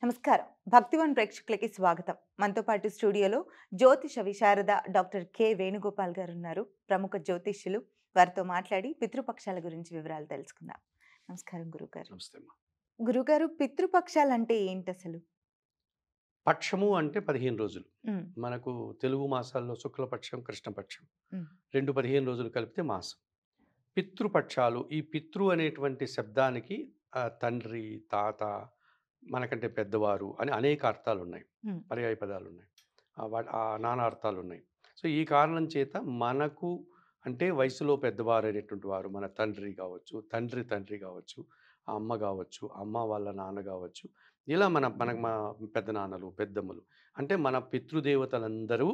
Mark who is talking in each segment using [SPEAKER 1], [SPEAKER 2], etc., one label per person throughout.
[SPEAKER 1] నమస్కారం. భక్తివన్ ప్రేక్షకులకి స్వాగతం. మనతో పాటు స్టూడియోలో జ్యోతిష విశారద డాక్టర్ కె. వేణుగోపాల్ గారున్నారు. ప్రముఖ జ్యోతిష్యులు. వారితో మాట్లాడి పితృపక్షాల గురించి వివరాలు తెలుసుకుందాం. నమస్కారం గురుగారు.
[SPEAKER 2] నమస్తే అమ్మా.
[SPEAKER 1] గురుగారు, పితృపక్షాలంటే ఏంటసలు?
[SPEAKER 2] పక్షము అంటే 15 రోజులు.
[SPEAKER 1] హ్మ్.
[SPEAKER 2] మనకు తెలుగు మాసాల్లో శుక్లపక్షం, కృష్ణపక్షం.
[SPEAKER 1] హ్మ్.
[SPEAKER 2] 15 రోజులు కలిపితే మాసం. పితృపక్షాలు, ఈ పితృ అనేటువంటి శబ్దానికి తండ్రి, తాత, మనకంటే పెద్దవారు అని అనేక అర్థాలున్నాయి.
[SPEAKER 1] హ్మ్.
[SPEAKER 2] పర్యాయ పదాలున్నాయి. నానా అర్థాలున్నాయి. సో, ఈ కారణం చేత మనకు అంటే వయసులో పెద్దవారైనటువంటి వారు మన తండ్రి కావచ్చు, తండ్రి తండ్రి కావచ్చు, ఆ అమ్మ కావచ్చు, అమ్మ వాళ్ళ నాన్న కావచ్చు. ఇలా మనకు మా పెద్దనాన్నలు, పెద్దమ్మలు అంటే మన పితృదేవతలందరూ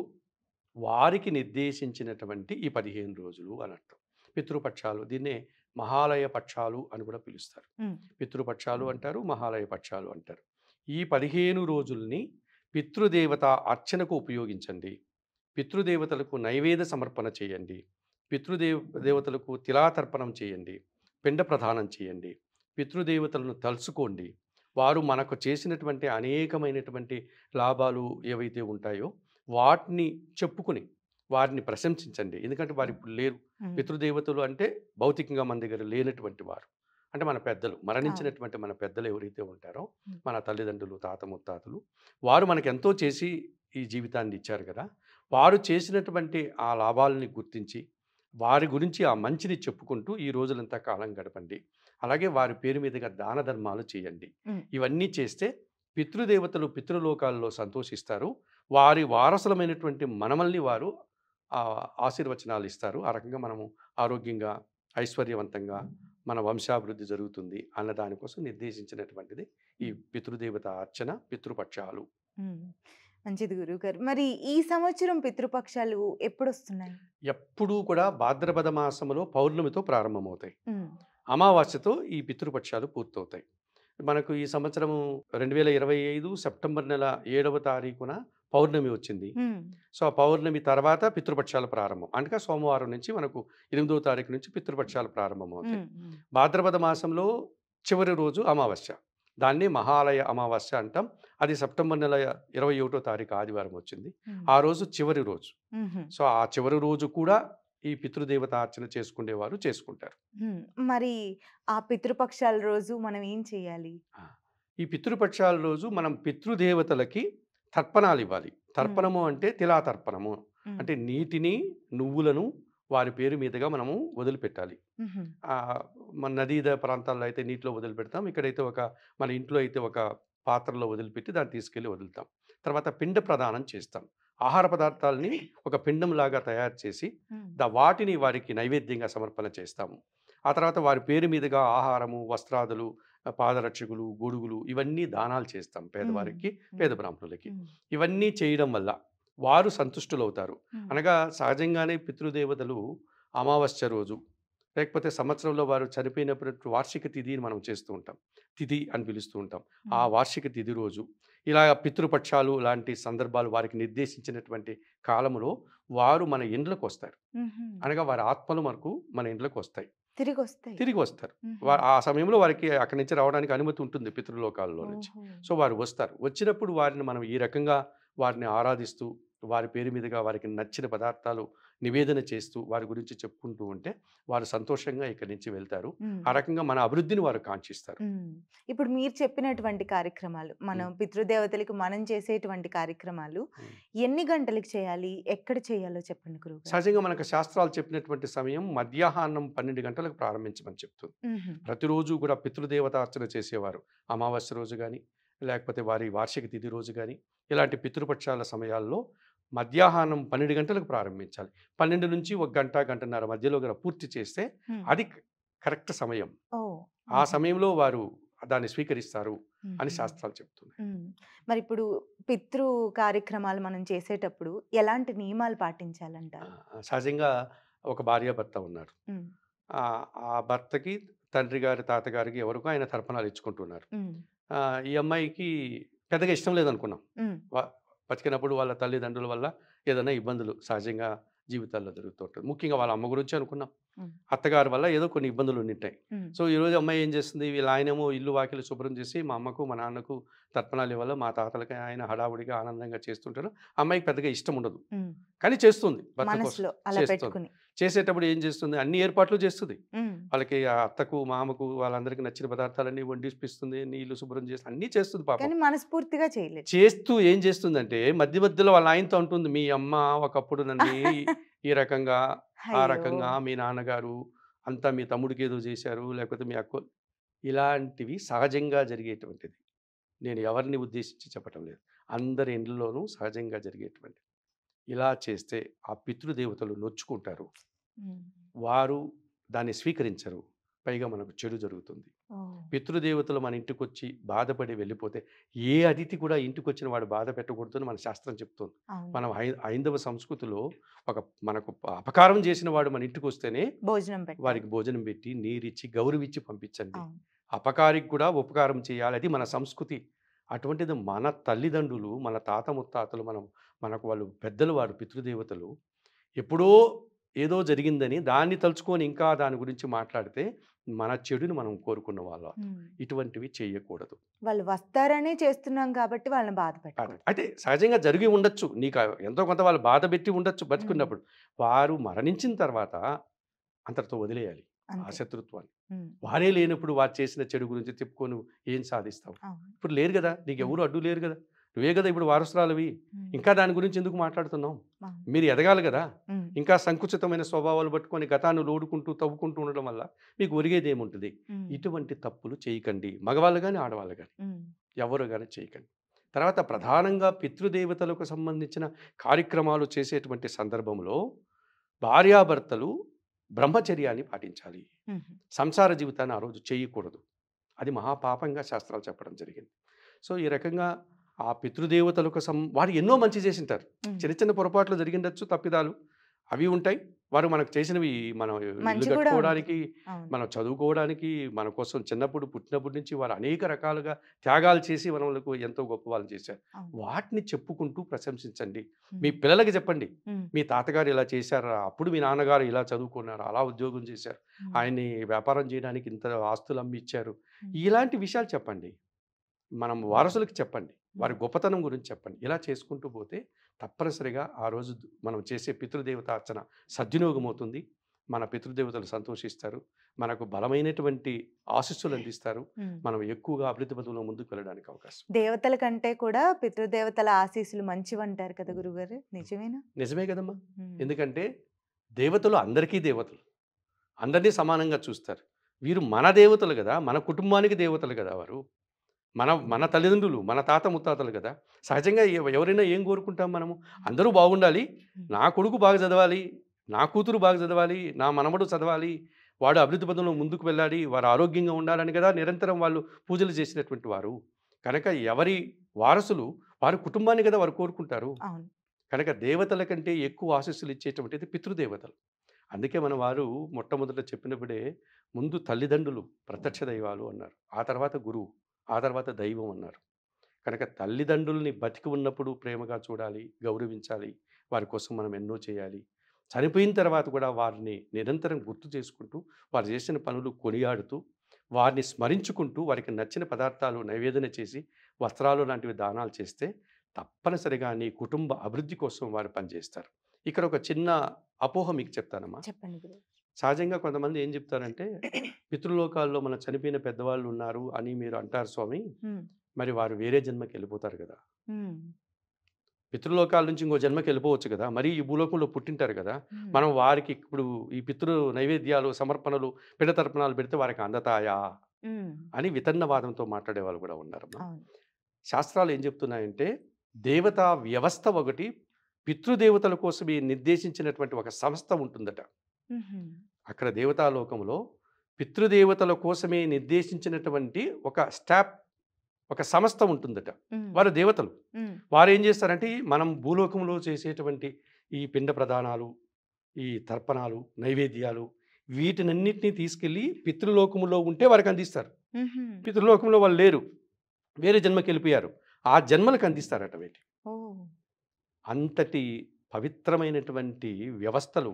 [SPEAKER 2] వారికి నిర్దేశించినటువంటి ఈ 15 రోజులు అని అర్థం. పితృపక్షాలు దీన్నే మహాలయ పక్షాలు అని కూడా పిలుస్తారు.
[SPEAKER 1] హ్మ్.
[SPEAKER 2] పితృపక్షాలు అంటారు, మహాలయ పక్షాలు అంటారు. ఈ 15 రోజుల్ని పితృదేవత అర్చనకు ఉపయోగించండి. పితృదేవతలకు నైవేద్య సమర్పణ చేయండి. దేవతలకు తిలాతర్పణం చేయండి. పిండ ప్రదానం చేయండి. పితృదేవతలను తలుచుకోండి. వారు మనకు చేసినటువంటి అనేకమైనటువంటి లాభాలు ఏవైతే ఉంటాయో వాటిని చెప్పుకుని వారిని ప్రశంసించండి. ఎందుకంటే వారు ఇప్పుడు లేరు.
[SPEAKER 1] హ్మ్.
[SPEAKER 2] పితృదేవతలు అంటే భౌతికంగా మన దగ్గర లేనటువంటి వారు. అంటే మన పెద్దలు,
[SPEAKER 1] అవును.
[SPEAKER 2] మరణించినటువంటి మన పెద్దలు ఎవరైతే ఉంటారో,
[SPEAKER 1] హ్మ్.
[SPEAKER 2] మన తల్లిదండ్రులు, తాత ముత్తాతలు, వారు మనకెంతో చేసి ఈ జీవితాన్ని ఇచ్చారు కదా! వారు చేసినటువంటి ఆ లాభాలని గుర్తించి, వారి గురించి ఆ మంచిని చెప్పుకుంటూ ఈ రోజులంతా కాలం గడపండి. అలాగే వారి పేరు మీదుగా దాన ధర్మాలు చేయండి.
[SPEAKER 1] హ్మ్.
[SPEAKER 2] ఇవన్నీ చేస్తే పితృదేవతలు పితృలోకాల్లో సంతోషిస్తారు. వారి వారసులమైనటువంటి మనమల్ని వారు ఆశీర్వచనాలు ఇస్తారు. ఆ రకంగా మనము ఆరోగ్యంగా, ఐశ్వర్యవంతంగా మన వంశాభివృద్ధి జరుగుతుంది అన్న దానికోసం నిర్దేశించినటువంటిది ఈ
[SPEAKER 1] హ్మ్.
[SPEAKER 2] పితృదేవత అర్చన, పితృపక్షాలు.
[SPEAKER 1] హ్మ్. మంచిది గురువుగారు. మరి ఈ సంవత్సరం పితృపక్షాలు ఎప్పుడొస్తున్నాయి?
[SPEAKER 2] ఎప్పుడూ కూడా భాద్రపద మాసములో పౌర్ణమితో ప్రారంభమవుతాయి.
[SPEAKER 1] హ్మ్.
[SPEAKER 2] అమావాస్యతో ఈ పితృపక్షాలు పూర్తవుతాయి. మనకు ఈ సంవత్సరము 2025 సెప్టెంబర్ నెల 7వ తారీఖున పౌర్ణమి వచ్చింది.
[SPEAKER 1] హ్మ్.
[SPEAKER 2] సో, ఆ పౌర్ణమి తర్వాత పితృపక్షాలు ప్రారంభం. అనగా సోమవారం నుంచి మనకు 8వ తారీఖు నుంచి పితృపక్షాలు ప్రారంభమవుతాయి.
[SPEAKER 1] హ్మ్. హ్మ్.
[SPEAKER 2] భాద్రపద మాసంలో చివరి రోజు అమావాస్య. దాన్ని మహాలయ అమావాస్య అంటాం. అది సెప్టెంబర్ నెల 21వ తారీఖు ఆదివారం వచ్చింది.
[SPEAKER 1] హ్మ్.
[SPEAKER 2] ఆ రోజు చివరి రోజు.
[SPEAKER 1] హుహు.
[SPEAKER 2] సో, ఆ చివరి రోజు కూడా ఈ పితృదేవత అర్చన చేసుకునేవారు చేసుకుంటారు.
[SPEAKER 1] హ్మ్. మరి ఆ పితృపక్షాల రోజు మనం ఏం చేయాలి?
[SPEAKER 2] ఆ! ఈ పితృపక్షాల రోజు మనం పితృదేవతలకి తర్పణాలివ్వాలి.
[SPEAKER 1] హ్మ్.
[SPEAKER 2] తర్పణము అంటే తిలాతర్పణము.
[SPEAKER 1] హ్మ్.
[SPEAKER 2] అంటే నీటిని, నువ్వులను వారి పేరు మీదుగా మనము వదిలిపెట్టాలి.
[SPEAKER 1] హుహు.
[SPEAKER 2] ఆహ్, మన ప్రాంతాల్లో అయితే నీటిలో వదిలిపెడతాం. ఇక్కడైతే మన ఇంట్లో అయితే ఒక పాత్రలో వదిలిపెట్టి దాన్ని తీసుకెళ్ళి వదులుతాం. తర్వాత పిండ ప్రదానం చేస్తాం. ఆహార పదార్థాలని ఒక పిండంలాగా తయారు చేసి
[SPEAKER 1] హ్మ్.
[SPEAKER 2] వాటిని వారికి నైవేద్యంగా సమర్పణ చేస్తాము. ఆ తర్వాత వారి పేరు మీదుగా ఆహారము, వస్త్రాదులు, పాదరక్షకులు, గొడుగులు ఇవన్నీ దానాలు చేస్తాం
[SPEAKER 1] హ్మ్.
[SPEAKER 2] పేదవారికి,
[SPEAKER 1] హ్మ్.
[SPEAKER 2] పేద బ్రాహ్మణులకి.
[SPEAKER 1] హ్మ్.
[SPEAKER 2] ఇవన్నీ చేయడం వల్ల వారు సంతుష్టులవుతారు.
[SPEAKER 1] హ్మ్.
[SPEAKER 2] అనగా సహజంగానే పితృదేవతలు అమావాస్య రోజు, లేకపోతే సంవత్సరంలో వారు చనిపోయినప్పుడు వార్షిక తిథిని మనం చేస్తూ ఉంటాం. తిథి అని పిలుస్తూ ఉంటాం. ఆ
[SPEAKER 1] హ్మ్.
[SPEAKER 2] వార్షిక తిథి రోజు ఇలా పితృపక్షాలు లాంటి సందర్భాలు వారికి నిర్దేశించినటువంటి కాలములో వారు మన ఇండ్లకొస్తారు.
[SPEAKER 1] హుహు.
[SPEAKER 2] అనగా వారి ఆత్మలు మనకు మన ఇండ్లకొస్తాయి.
[SPEAKER 1] తిరిగొస్తాయి.
[SPEAKER 2] తిరిగొస్తారు.
[SPEAKER 1] హుహు.
[SPEAKER 2] ఆ సమయంలో వారికి అక్కడి నుంచి రావడానికి అనుమతి ఉంటుంది పితృలోకాల్లో నుంచి.
[SPEAKER 1] ఓహో!
[SPEAKER 2] సో, వారు వస్తారు. వచ్చినప్పుడు వారిని మనం ఈ రకంగా వారిని ఆరాధిస్తూ, వారి పేరు మీదుగా వారికి నచ్చిన పదార్థాలు నివేదన చేస్తూ, వారి గురించి చెప్పుకుంటూ ఉంటే, వారు సంతోషంగా ఇక్కడి నుంచి వెళ్తారు.
[SPEAKER 1] హ్మ్.
[SPEAKER 2] ఆ రకంగా మన అభివృద్ధిని వారు కాంక్షిస్తారు.
[SPEAKER 1] హ్మ్. ఇప్పుడు మీరు చెప్పినటువంటి కార్యక్రమాలు, మనం
[SPEAKER 2] హ్మ్.
[SPEAKER 1] పితృదేవతలకి మనం చేసేటువంటి కార్యక్రమాలు
[SPEAKER 2] హ్మ్.
[SPEAKER 1] ఎన్ని గంటలకి చేయాలి? ఎక్కడ చేయాలో చెప్పండి గురువుగారు?
[SPEAKER 2] సహజంగా మనకు శాస్త్రాలు చెప్పినటువంటి సమయం మధ్యాహ్నం 12 గంటలకు ప్రారంభించమని చెప్తుంది.
[SPEAKER 1] హుహు.
[SPEAKER 2] ప్రతిరోజు కూడా పితృదేవతార్చన చేసేవారు. అమావాస్య రోజు గాని, లేకపోతే వారి వార్షిక తిథి రోజు గాని, ఇలాంటి పితృపక్షాల సమయాల్లో మధ్యాహ్నం 12 గంటలకు ప్రారంభించాలి. 12 నుంచి ఒక గంట, గంటన్నర మధ్యలో గన పూర్తి చేస్తే
[SPEAKER 1] హ్మ్.
[SPEAKER 2] అది కరెక్ట్ సమయం.
[SPEAKER 1] ఓహ్!
[SPEAKER 2] ఆ
[SPEAKER 1] హుహు.
[SPEAKER 2] సమయంలో వారు దాన్ని స్వీకరిస్తారు అని
[SPEAKER 1] హుహు.
[SPEAKER 2] శాస్త్రాలు చెప్తున్నాయి.
[SPEAKER 1] హ్మ్. మరిప్పుడు పితృ కార్యక్రమాలు మనం చేసేటప్పుడు ఎలాంటి నియమాలు పాటించాలంటారు?
[SPEAKER 2] సహజంగా ఒక భార్యాభర్త ఉన్నారు.
[SPEAKER 1] హ్మ్.
[SPEAKER 2] ఆ భర్తకి తండ్రి గారి, తాతగారికి ఎవరికో ఆయన తర్పణాలు ఇచ్చుకుంటున్నారు.
[SPEAKER 1] హ్మ్.
[SPEAKER 2] ఈ అమ్మాయికి పెద్దగా ఇష్టం లేదనుకున్నాం.
[SPEAKER 1] హ్మ్.
[SPEAKER 2] వ బతికినప్పుడు వాళ్ళ తల్లిదండ్రుల వల్ల ఏదైనా ఇబ్బందులు సహజంగా జీవితాల్లో జరుగుతూ ఉంటుంది. ముఖ్యంగా వాళ్ళ అమ్మ గురించి అనుకున్నాం.
[SPEAKER 1] హ్మ్.
[SPEAKER 2] అత్తగారి వల్ల ఏదో కొన్ని ఇబ్బందులు ఉండింటాయి.
[SPEAKER 1] హ్మ్.
[SPEAKER 2] సో, ఈరోజు అమ్మాయి ఏం చేస్తుంది, వీళ్ళ ఆయనేమో ఇల్లు వాకిలి శుభ్రం చేసి మా అమ్మకు, మా నాన్నకు తర్పణాలు ఇవ్వాలి. మా తాతలకి ఆయన హడావుడిగా ఆనందంగా చేస్తుంటారు. అమ్మాయికి పెద్దగా ఇష్టం ఉండదు.
[SPEAKER 1] హ్మ్.
[SPEAKER 2] కానీ చేస్తుంది భర్త కోసం.
[SPEAKER 1] మనసులో అలా
[SPEAKER 2] చేస్తుంది.
[SPEAKER 1] పెట్టుకుని.
[SPEAKER 2] చేసేటప్పుడు ఏం చేస్తుంది? అన్ని ఏర్పాట్లు చేస్తుంది.
[SPEAKER 1] హ్మ్.
[SPEAKER 2] వాళ్ళకి ఆ అత్తకు, మామకు వాళ్ళందరికీ నచ్చిన పదార్థాలన్నీ వండిపిస్తుంది. నీళ్లు శుభ్రం చేస్తుంది. అన్నీ చేస్తుంది పాపం.
[SPEAKER 1] కానీ మనస్ఫూర్తిగా చేయలేదు.
[SPEAKER 2] చేస్తూ ఏం చేస్తుందంటే మధ్య మధ్యలో వాళ్ళ ఆయనతో అంటుంది, "మీ అమ్మ ఒకప్పుడు నన్ను ఈ రకంగా, ఆ
[SPEAKER 1] అయ్యో!
[SPEAKER 2] రకంగా మీ నాన్నగారు అంతా మీ తమ్ముడికి ఏదో చేశారు. లేకపోతే మీ అక్క" ఇలాంటివి సహజంగా జరిగేటువంటిది. నేను ఎవరిని ఉద్దేశించి చెప్పటం లేదు. అందరి ఇండ్లలోనూ సహజంగా జరిగేటువంటిది. ఇలా చేస్తే ఆ పితృదేవతలు నొచ్చుకుంటారు.
[SPEAKER 1] హ్మ్.
[SPEAKER 2] వారు దాన్ని స్వీకరించరు. పైగా మనకు చెడు జరుగుతుంది.
[SPEAKER 1] ఓహ్!
[SPEAKER 2] పితృదేవతలు మన ఇంటికొచ్చి బాధపడి వెళ్ళిపోతే, ఏ అతిథి కూడా ఇంటికొచ్చిన వాడు బాధ పెట్టకూడదని మన శాస్త్రం చెప్తుంది.
[SPEAKER 1] అవును.
[SPEAKER 2] మనం హైందవ సంస్కృతిలో ఒక మనకు అపకారం చేసిన వాడు మన ఇంటికొస్తేనే
[SPEAKER 1] భోజనం పెట్టాలి.
[SPEAKER 2] వారికి భోజనం పెట్టి, నీరిచ్చి, గౌరవిచ్చి పంపించండి.
[SPEAKER 1] అవును.
[SPEAKER 2] అపకారికి కూడా ఉపకారం చేయాలి. అది మన సంస్కృతి. అటువంటిది మన తల్లిదండ్రులు, మన తాత ముత్తాతలు, మనకు వాళ్ళు పెద్దలు, వారు పితృదేవతలు ఎప్పుడో ఏదో జరిగిందని దాన్ని తలుచుకొని ఇంకా దాని గురించి మాట్లాడితే మన చెడుని మనం కోరుకున్న వాళ్ళం.
[SPEAKER 1] హ్మ్.
[SPEAKER 2] ఇటువంటివి చేయకూడదు.
[SPEAKER 1] వాళ్ళు వస్తారనే చేస్తున్నాం కాబట్టి వాళ్ళని బాధ పెట్టకూడదు.
[SPEAKER 2] అయితే సహజంగా జరిగి ఉండొచ్చు. నీకు ఎంతో కొంత వాళ్ళు బాధ పెట్టి ఉండొచ్చు
[SPEAKER 1] హ్మ్.
[SPEAKER 2] బతికున్నప్పుడు. వారు మరణించిన తర్వాత అంతటితో వదిలేయాలి ఆ
[SPEAKER 1] అంతే.
[SPEAKER 2] శత్రుత్వాన్ని.
[SPEAKER 1] హ్మ్.
[SPEAKER 2] వారే లేనప్పుడు వారు చేసిన చెడు గురించి చెప్పుకొని ఏం సాధిస్తావు?
[SPEAKER 1] అవును.
[SPEAKER 2] ఇప్పుడు లేరు గదా! నీకెవరు అడ్డు లేరు గదా! నువ్వే గదా ఇప్పుడు వారసురాలివి.
[SPEAKER 1] హ్మ్.
[SPEAKER 2] ఇంకా దాని గురించి ఎందుకు మాట్లాడుతున్నావు?
[SPEAKER 1] అవును.
[SPEAKER 2] మీరు ఎదగాలి గదా!
[SPEAKER 1] హ్మ్.
[SPEAKER 2] ఇంకా సంకుచితమైన స్వభావాలు పట్టుకొని గతాన్ని లోడుకుంటూ, తవ్వుకుంటూ ఉండడం వల్ల మీకు ఒరిగేదేముంటది?
[SPEAKER 1] హ్మ్.
[SPEAKER 2] ఇటువంటి తప్పులు చేయకండి. మగవాళ్ళు గాని, ఆడవాళ్ళు గాని.
[SPEAKER 1] హ్మ్.
[SPEAKER 2] ఎవరు గాని చేయకండి. తర్వాత ప్రధానంగా పితృదేవతలకు సంబంధించిన కార్యక్రమాలు చేసేటువంటి సందర్భంలో భార్యాభర్తలు బ్రహ్మచర్యాన్ని పాటించాలి.
[SPEAKER 1] హుహు.
[SPEAKER 2] సంసార జీవితాన్ని ఆ రోజు చేయకూడదు. అది మహాపాపంగా శాస్త్రాలు చెప్పడం జరిగింది. సో, ఈ రకంగా ఆ పితృదేవతలకు వారు ఎన్నో మంచి చేసింటారు.
[SPEAKER 1] హ్మ్.
[SPEAKER 2] చిన్న చిన్న పొరపాట్లు జరిగిండొచ్చు, తప్పిదాలు. అవి ఉంటాయి. వారు మనకు చేసినవి మనం ఇల్లు
[SPEAKER 1] మంచి కూడా
[SPEAKER 2] కట్టుకోవడానికి,
[SPEAKER 1] ఉంటుంది. అవును.
[SPEAKER 2] మనం చదువుకోవడానికి, మన కోసం చిన్నప్పుడు పుట్టినప్పటి నుంచి వారు అనేక రకాలుగా త్యాగాలు చేసి మనలకు ఎంతో గొప్ప వాళ్ళు చేశారు.
[SPEAKER 1] అవును.
[SPEAKER 2] వాటిని చెప్పుకుంటూ ప్రశంసించండి. మీ
[SPEAKER 1] హ్మ్.
[SPEAKER 2] పిల్లలకి చెప్పండి.
[SPEAKER 1] హ్మ్.
[SPEAKER 2] మీ తాతగారు ఇలా చేశారా? అప్పుడు మీ నాన్నగారు ఇలా చదువుకున్నారు. అలా ఉద్యోగం చేశారు.
[SPEAKER 1] హ్మ్.
[SPEAKER 2] ఆయన్ని వ్యాపారం చేయడానికి ఇంత ఆస్తులు అమ్మి ఇచ్చారు.
[SPEAKER 1] హ్మ్.
[SPEAKER 2] ఇలాంటి విషయాలు చెప్పండి. మనం వారసులకు చెప్పండి. వారి
[SPEAKER 1] హ్మ్.
[SPEAKER 2] గొప్పతనం గురించి చెప్పండి. ఇలా చేసుకుంటూ పోతే తప్పనిసరిగా ఆ రోజు మనం చేసే పితృదేవత అర్చన సద్వినియోగం అవుతుంది. మన పితృదేవతలు సంతోషిస్తారు. మనకు బలమైనటువంటి ఆశీస్సులు అందిస్తారు.
[SPEAKER 1] హ్మ్.
[SPEAKER 2] మనం ఎక్కువగా అభివృద్ధి పథంలో ముందుకు వెళ్ళడానికి అవకాశం.
[SPEAKER 1] దేవతల కంటే కూడా పితృదేవతల ఆశీస్సులు మంచివంటారు కదా గురుగారు. నిజమేనా?
[SPEAKER 2] నిజమే కదమ్మా!
[SPEAKER 1] హ్మ్.
[SPEAKER 2] ఎందుకంటే దేవతలు అందరికీ దేవతలు. అందరినీ సమానంగా చూస్తారు. వీరు మన దేవతలు గదా! మన కుటుంబానికి దేవతలు గదా వారు. మన మన తల్లిదండ్రులు, మన తాత ముత్తాతలు గదా! సహజంగా ఎవరైనా ఏం కోరుకుంటాం మనము? అందరూ బాగుండాలి.
[SPEAKER 1] హ్మ్.
[SPEAKER 2] నా కొడుకు బాగా చదవాలి. నా కూతురు బాగా చదవాలి. నా మనవడు చదవాలి. వాడు అభివృద్ధి పథంలో ముందుకు వెళ్ళాలి. వారు ఆరోగ్యంగా ఉండాలని గదా నిరంతరం వాళ్ళు పూజలు చేసినటువంటి వారు. కనుక ఎవరి వారసులు వారి కుటుంబాన్ని గదా వారు కోరుకుంటారు.
[SPEAKER 1] అవును.
[SPEAKER 2] కనుక దేవతల కంటే ఎక్కువ ఆశీస్సులు ఇచ్చేటువంటిది పితృదేవతలు. అందుకే మన వారు మొట్టమొదట చెప్పినప్పుడే ముందు తల్లిదండ్రులు ప్రత్యక్ష దైవాలు అన్నారు. ఆ తర్వాత గురువు, ఆ తర్వాత దైవం అన్నారు. కనుక తల్లిదండ్రుల్ని బతికి ఉన్నప్పుడు ప్రేమగా చూడాలి, గౌరవించాలి. వారి కోసం మనం ఎన్నో చేయాలి. చనిపోయిన తర్వాత కూడా వారిని నిరంతరం గుర్తు చేసుకుంటూ, వారు చేసిన పనులు కొనియాడుతూ, వారిని స్మరించుకుంటూ, వారికి నచ్చిన పదార్థాలు నైవేదన చేసి, వస్త్రాలు లాంటివి దానాలు చేస్తే తప్పనిసరిగా నీ కుటుంబ అభివృద్ధి కోసం వారు పనిచేస్తారు. ఇక్కడ ఒక చిన్న అపోహ మీకు చెప్తానమ్మా.
[SPEAKER 1] చెప్పండి గురువు.
[SPEAKER 2] సహజంగా కొంతమంది ఏం చెప్తారంటే, పితృలోకాల్లో మన చనిపోయిన పెద్దవాళ్ళు ఉన్నారు అని మీరు అంటారు స్వామి.
[SPEAKER 1] హ్మ్.
[SPEAKER 2] మరి వారు వేరే జన్మకెళ్ళిపోతారు గదా!
[SPEAKER 1] హ్మ్.
[SPEAKER 2] పితృలోకాల నుంచి ఇంకో జన్మకెళ్ళిపోవచ్చు గదా! మరి ఈ భూలోకంలో పుట్టింటారు గదా!
[SPEAKER 1] హ్మ్.
[SPEAKER 2] మనం వారికి ఇప్పుడు ఈ పితృ నైవేద్యాలు, సమర్పణలు, పిండ తర్పణాలు పెడితే వారికి అందతాయా?
[SPEAKER 1] హ్మ్.
[SPEAKER 2] అని వితన్నవాదంతో మాట్లాడేవాళ్ళు గూడా ఉన్నారమ్మా.
[SPEAKER 1] అవును.
[SPEAKER 2] శాస్త్రాలు ఏం చెప్తున్నాయంటే, దేవతా వ్యవస్థ ఒకటి పితృదేవతల కోసమే నిర్దేశించినటువంటి ఒక సంస్థ ఉంటుందట.
[SPEAKER 1] హుహు.
[SPEAKER 2] అక్కడ దేవతాలోకంలో పితృదేవతల కోసమే నిర్దేశించినటువంటి ఒక సంస్థ ఉంటుందట.
[SPEAKER 1] హ్మ్.
[SPEAKER 2] వారు దేవతలు.
[SPEAKER 1] హ్మ్.
[SPEAKER 2] వారేం చేస్తారంటే, మనం భూలోకంలో చేసేటువంటి ఈ పిండ ప్రదానాలు, ఈ తర్పణాలు, నైవేద్యాలు వీటినన్నిటిని తీసుకెళ్ళి పితృలోకములో ఉంటే వారికి అందిస్తారు.
[SPEAKER 1] హుహు.
[SPEAKER 2] పితృలోకంలో వాళ్ళు లేరు. వేరే జన్మకెళ్ళిపోయారు. ఆ జన్మలకు అందిస్తారట వీటిని.
[SPEAKER 1] ఓహ్!
[SPEAKER 2] అంతటి పవిత్రమైనటువంటి వ్యవస్థలు,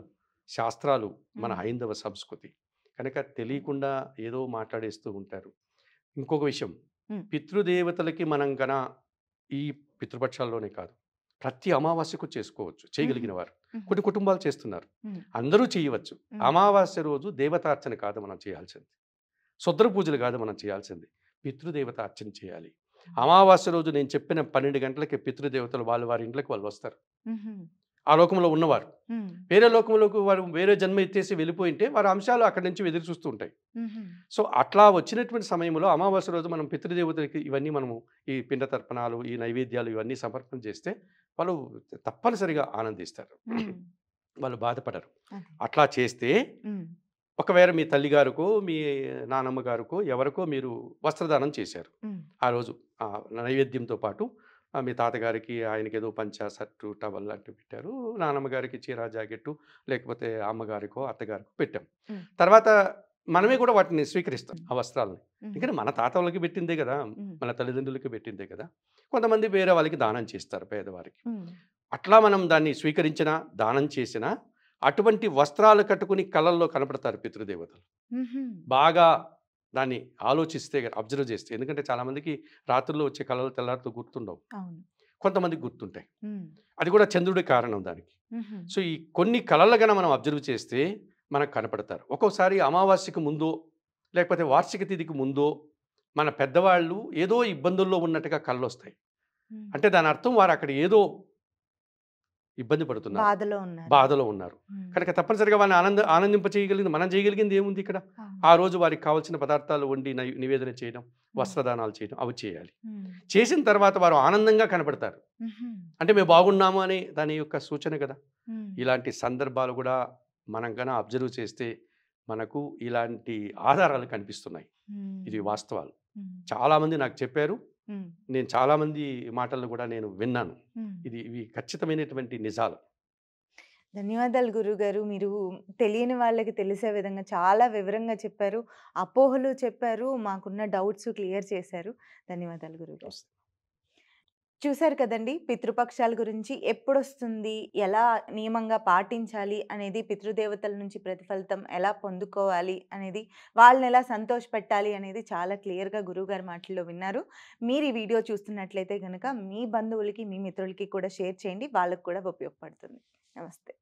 [SPEAKER 2] శాస్త్రాలు మన
[SPEAKER 1] హ్మ్.
[SPEAKER 2] హైందవ సంస్కృతి. కనుక తెలియకుండా ఏదో మాట్లాడేస్తూ ఉంటారు. ఇంకొక విషయం,
[SPEAKER 1] హ్మ్.
[SPEAKER 2] పితృదేవతలకి మనం గన ఈ పితృపక్షాల్లోనే కాదు, ప్రతి అమావాస్యకు చేసుకోవచ్చు
[SPEAKER 1] హుహు.
[SPEAKER 2] చేయగలిగిన వారు.
[SPEAKER 1] హుహు.
[SPEAKER 2] కొన్ని కుటుంబాలు చేస్తున్నారు.
[SPEAKER 1] హ్మ్.
[SPEAKER 2] అందరూ చేయవచ్చు.
[SPEAKER 1] హ్మ్.
[SPEAKER 2] అమావాస్య రోజు దేవతార్చన కాదు మనం చేయాల్సింది. శుద్ర పూజలు కాదు మనం చేయాల్సింది. పితృదేవత అర్చన చేయాలి. అమావాస్య రోజు నేను చెప్పిన 12 గంటలకి పితృదేవతలు వారి ఇంట్లోకి వాళ్ళు వస్తారు.
[SPEAKER 1] హుహు.
[SPEAKER 2] ఆ లోకంలో ఉన్నవారు.
[SPEAKER 1] హ్మ్.
[SPEAKER 2] వేరే లోకంలోకి వారు వేరే జన్మ ఎత్తేసి వెళ్ళిపోయింటే వారి అంశాలు అక్కడి నుంచి ఎదురు చూస్తూ ఉంటాయి.
[SPEAKER 1] హుహు.
[SPEAKER 2] సో, అట్లా వచ్చినటువంటి సమయంలో అమావాస్య రోజు మనం పితృదేవతలకి ఇవన్నీ మనము ఈ పిండ తర్పణాలు, ఈ నైవేద్యాలు ఇవన్నీ సమర్పణ చేస్తే వాళ్ళు తప్పనిసరిగా ఆనందిస్తారు.
[SPEAKER 1] హ్మ్.
[SPEAKER 2] వాళ్ళు బాధపడరు.
[SPEAKER 1] అదే.
[SPEAKER 2] అట్లా చేస్తే
[SPEAKER 1] హ్మ్.
[SPEAKER 2] ఒకవేళ మీ తల్లిగారికో, మీ నానమ్మ గారికో ఎవరికో మీరు వస్త్రదానం చేశారు.
[SPEAKER 1] హ్మ్.
[SPEAKER 2] ఆ రోజు నైవేద్యంతో పాటు మీ తాతగారికి ఆయనకేదో పంచ, షర్టు, టవల్ లాంటివి పెట్టారు. నానమ్మ గారికి చీర, జాకెట్టు లేకపోతే అమ్మగారికో, అత్తగారికో పెట్టాం.
[SPEAKER 1] హ్మ్.
[SPEAKER 2] తర్వాత మనమే కూడా వాటిని స్వీకరిస్తాం ఆ వస్త్రాలని.
[SPEAKER 1] హ్మ్.
[SPEAKER 2] ఎందుకంటే మన తాత వాళ్ళకి పెట్టిందే కదా!
[SPEAKER 1] హ్మ్.
[SPEAKER 2] మన తల్లిదండ్రులకి పెట్టిందే కదా! కొంతమంది వేరే వాళ్ళకి దానం చేస్తారు పేదవారికి.
[SPEAKER 1] హ్మ్.
[SPEAKER 2] అట్లా మనం దాన్ని స్వీకరించినా, దానం చేసినా అటువంటి వస్త్రాలు కట్టుకొని కళల్లో కనపడతారు పితృదేవతలు.
[SPEAKER 1] హుహు.
[SPEAKER 2] బాగా దాన్ని ఆలోచిస్తే అబ్జర్వ్ చేస్తే. ఎందుకంటే చాలామందికి రాత్రుల్లో వచ్చే కళలు తెల్లారితో గుర్తుండవు.
[SPEAKER 1] అవును.
[SPEAKER 2] కొంతమందికి గుర్తుంటాయి.
[SPEAKER 1] హ్మ్.
[SPEAKER 2] అది కూడా చంద్రుడే కారణం దానికి.
[SPEAKER 1] హుహు.
[SPEAKER 2] సో, ఈ కొన్ని కళలు గన మనం అబ్జర్వ్ చేస్తే మనకు కనపడతారు. ఒక్కోసారి అమావాస్యకు ముందో, లేకపోతే వార్షిక తిథికి ముందో మన పెద్దవాళ్ళు ఏదో ఇబ్బందుల్లో ఉన్నట్టుగా కళ్ళొస్తాయి.
[SPEAKER 1] హ్మ్.
[SPEAKER 2] అంటే దాని అర్థం వారు అక్కడ ఏదో ఇబ్బంది పడుతున్నారు.
[SPEAKER 1] బాధలో ఉన్నారు.
[SPEAKER 2] బాధలో ఉన్నారు.
[SPEAKER 1] హ్మ్.
[SPEAKER 2] కనుక తప్పనిసరిగా వారిని ఆనందింప చేయగలిగింది మనం చేయగలిగింది ఏముంది ఇక్కడ?
[SPEAKER 1] అవును.
[SPEAKER 2] ఆ రోజు వారికి కావాల్సిన పదార్థాలు వండి నివేదన చేయడం,
[SPEAKER 1] హ్మ్.
[SPEAKER 2] వస్త్రదానాలు చేయడం అవి చేయాలి.
[SPEAKER 1] హ్మ్.
[SPEAKER 2] చేసిన తర్వాత వారు ఆనందంగా కనపడతారు.
[SPEAKER 1] హుహు.
[SPEAKER 2] అంటే మేము బాగున్నాము అనే దాని యొక్క సూచన కదా!
[SPEAKER 1] హ్మ్.
[SPEAKER 2] ఇలాంటి సందర్భాలు కూడా మనం గన అబ్జర్వ్ చేస్తే మనకు ఇలాంటి ఆధారాలు కనిపిస్తున్నాయి. ఇది
[SPEAKER 1] హ్మ్.
[SPEAKER 2] వాస్తవాలు.
[SPEAKER 1] హ్మ్.
[SPEAKER 2] చాలామంది నాకు చెప్పారు.
[SPEAKER 1] హ్మ్.
[SPEAKER 2] నేను చాలామంది మాటలు కూడా నేను విన్నాను.
[SPEAKER 1] హ్మ్.
[SPEAKER 2] ఇవి ఖచ్చితమైనటువంటి నిజాలు.
[SPEAKER 1] ధన్యవాదాలు గురువుగారు. మీరు తెలియని వాళ్ళకి తెలిసే విధంగా చాలా వివరంగా చెప్పారు. అపోహలు చెప్పారు. మాకున్న డౌట్స్ క్లియర్ చేశారు. ధన్యవాదాలు గురువుగారు.
[SPEAKER 2] నమస్తే.
[SPEAKER 1] చూసారు కదండీ! పితృపక్షాల గురించి ఎప్పుడొస్తుంది? ఎలా నియమంగా పాటించాలి అనేది, పితృదేవతల నుంచి ప్రతిఫలితం ఎలా పొందుకోవాలి అనేది, వాళ్ళనెలా సంతోషపెట్టాలి అనేది చాలా క్లియర్‌గా గురువుగారి మాటల్లో విన్నారు. మీరు ఈ వీడియో చూస్తున్నట్లయితే గనక మీ బంధువులకి, మీ మిత్రులకి కూడా షేర్ చేయండి. వాళ్ళకి కూడా ఉపయోగపడుతుంది. నమస్తే.